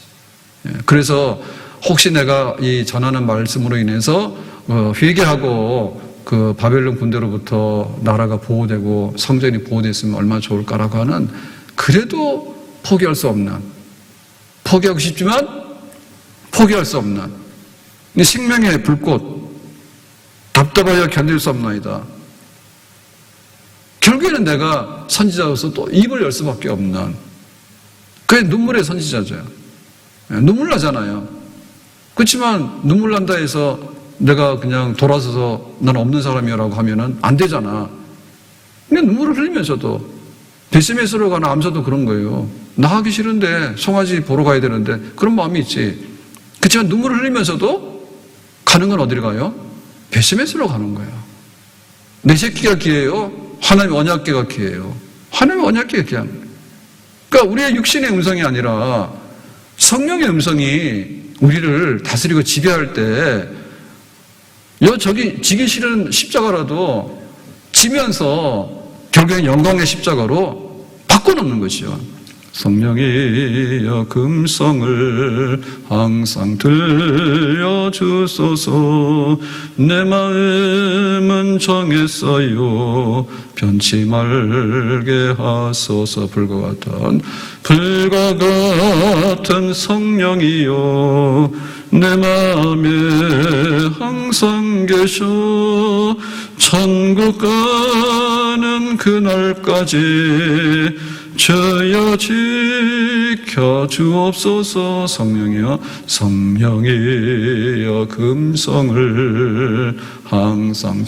그래서 혹시 내가 이 전하는 말씀으로 인해서 회개하고 그 바벨론 군대로부터 나라가 보호되고 성전이 보호됐으면 얼마나 좋을까라고 하는 그래도 포기할 수 없는 포기하고 싶지만 포기할 수 없는 생명의 불꽃 답답하여 견딜 수 없나이다. 결국에는 내가 선지자로서 또 입을 열 수밖에 없는 그게 눈물의 선지자죠. 눈물 나잖아요. 그렇지만 눈물 난다 해서 내가 그냥 돌아서서 난 없는 사람이라고 하면은 안 되잖아. 그냥 눈물을 흘리면서도 베스메스로 가는 암사도 그런 거예요. 나가기 싫은데 송아지 보러 가야 되는데 그런 마음이 있지. 그렇지만 눈물을 흘리면서도 가는 건 어디로 가요? 베스메스로 가는 거예요. 내 새끼가 기회예요? 하나님의 언약궤가 기회예요. 하나님의 언약궤가 기회예요. 그러니까 우리의 육신의 음성이 아니라 성령의 음성이 우리를 다스리고 지배할 때 저기 지기 싫은 십자가라도 지면서 결국엔 영광의 십자가로 바꿔놓는 것이요. 성령이여 금성을 항상 들려주소서. 내 마음은 정했어요. 변치 말게 하소서. 불과 같은 성령이여 내 마음에 항상 계셔. 천국 가는 그날까지 주여 지켜 주옵소서. 성령이여 금성을 항상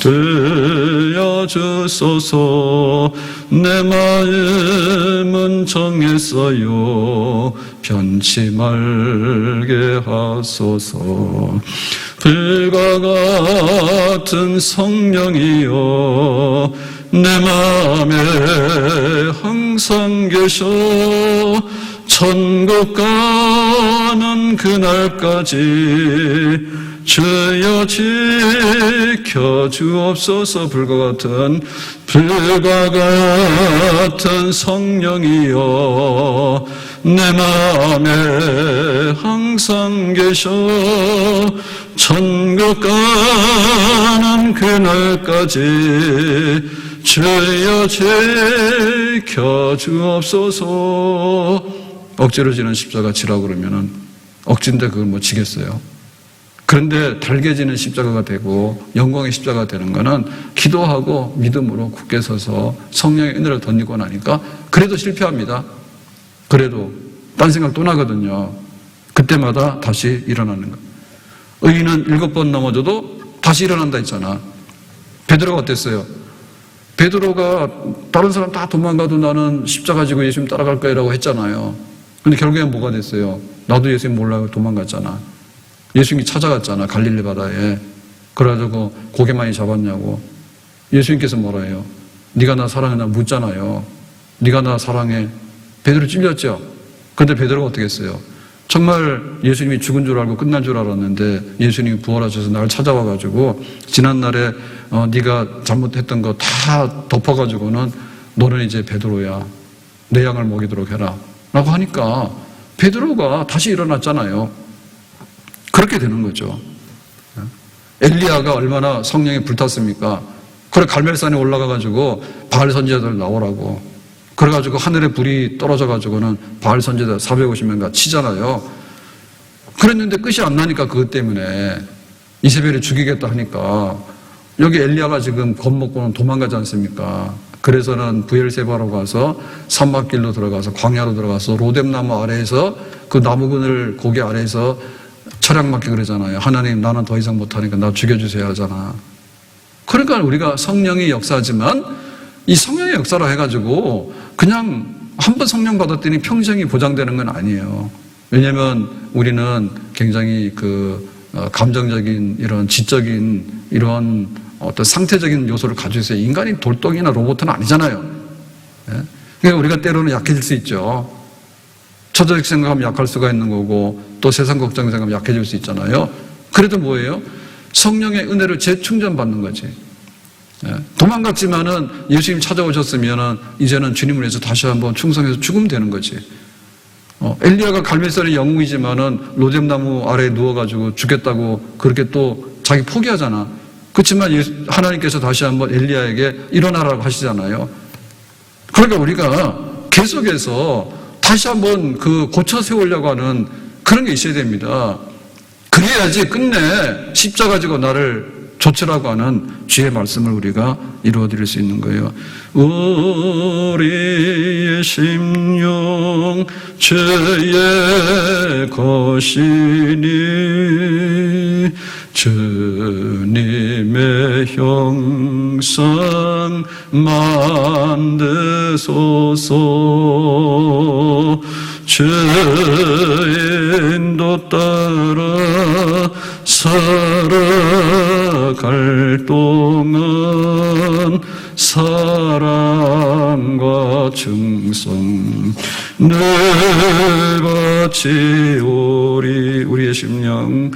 들려주소서. 내 마음은 정했어요. 변치 말게 하소서. 불과 같은 성령이여 내 마음에 항상 계셔. 천국 가는 그날까지 주여 지켜 주옵소서. 불과 같은 성령이여 내 마음에 항상 계셔. 천국 가는 그날까지 주여 지켜 주옵소서. 억지로 지는 십자가 지라고 그러면은 억지인데 그걸 뭐 지겠어요? 그런데 달게 지는 십자가가 되고 영광의 십자가가 되는 거는 기도하고 믿음으로 굳게 서서 성령의 은혜를 덧입고 나니까 그래도 실패합니다. 그래도 딴 생각 또 나거든요. 그때마다 다시 일어나는 거예요. 의인은 7번 넘어져도 다시 일어난다 했잖아. 베드로가 어땠어요? 베드로가 다른 사람 다 도망가도 나는 십자가 지고 예수님 따라갈 거라고 했잖아요. 근데 결국엔 뭐가 됐어요? 나도 예수님 몰라요. 도망갔잖아. 예수님이 찾아갔잖아. 갈릴리 바다에. 그래가지고 고개 많이 잡았냐고. 예수님께서 뭐라 해요? 네가 나 사랑하나 묻잖아요. 네가 나 사랑해. 베드로 찔렸죠. 근데 베드로가 어떻게 했어요? 정말 예수님이 죽은 줄 알고 끝난 줄 알았는데 예수님이 부활하셔서 나를 찾아와가지고 지난날에 네가 잘못했던 거 다 덮어가지고는 너는 이제 베드로야. 내 양을 먹이도록 해라. 라고 하니까 베드로가 다시 일어났잖아요. 그렇게 되는 거죠. 엘리야가 얼마나 성령에 불탔습니까? 그래 갈멜산에 올라가가지고 바알 선지자들 나오라고. 그래가지고 하늘에 불이 떨어져가지고는 바알 선지자 450명가 치잖아요. 그랬는데 끝이 안 나니까 그것 때문에 이세벨이 죽이겠다 하니까 여기 엘리야가 지금 겁먹고는 도망가지 않습니까? 그래서는 부엘세바로 가서 산막길로 들어가서 광야로 들어가서 로뎀나무 아래에서 그 나무근을 고개 아래에서 철학 맞게 그러잖아요. 하나님 나는 더 이상 못하니까 나 죽여주세요 하잖아. 그러니까 우리가 성령이 역사하지만 이 성령의 역사라 해가지고 그냥 한 번 성령 받았더니 평생이 보장되는 건 아니에요. 왜냐하면 우리는 굉장히 감정적인 이런 지적인 이런 어떤 상태적인 요소를 가지고 있어요. 인간이 돌덩이나 로봇은 아니잖아요. 그러니까 우리가 때로는 약해질 수 있죠. 처자식 생각하면 약할 수가 있는 거고 또 세상 걱정 생각하면 약해질 수 있잖아요. 그래도 뭐예요? 성령의 은혜를 재충전받는 거지. 도망갔지만은 예수님 찾아오셨으면은 이제는 주님을 위해서 다시 한번 충성해서 죽으면 되는 거지. 엘리야가 갈멜산의 영웅이지만은 로뎀나무 아래에 누워가지고 죽겠다고 그렇게 또 자기 포기하잖아. 그렇지만 하나님께서 다시 한번 엘리야에게 일어나라고 하시잖아요. 그러니까 우리가 계속해서 다시 한번 고쳐 세우려고 하는 그런 게 있어야 됩니다. 그래야지 끝내 십자가 지고 나를 조치라고 하는 주의 말씀을 우리가 이루어드릴 수 있는 거예요. 우리의 심령 주의 것이니 주님의 형상 만드소서. 주의 인도 따라 살아갈 동안 사랑과 충성 늘 바치오리. 우리의 심령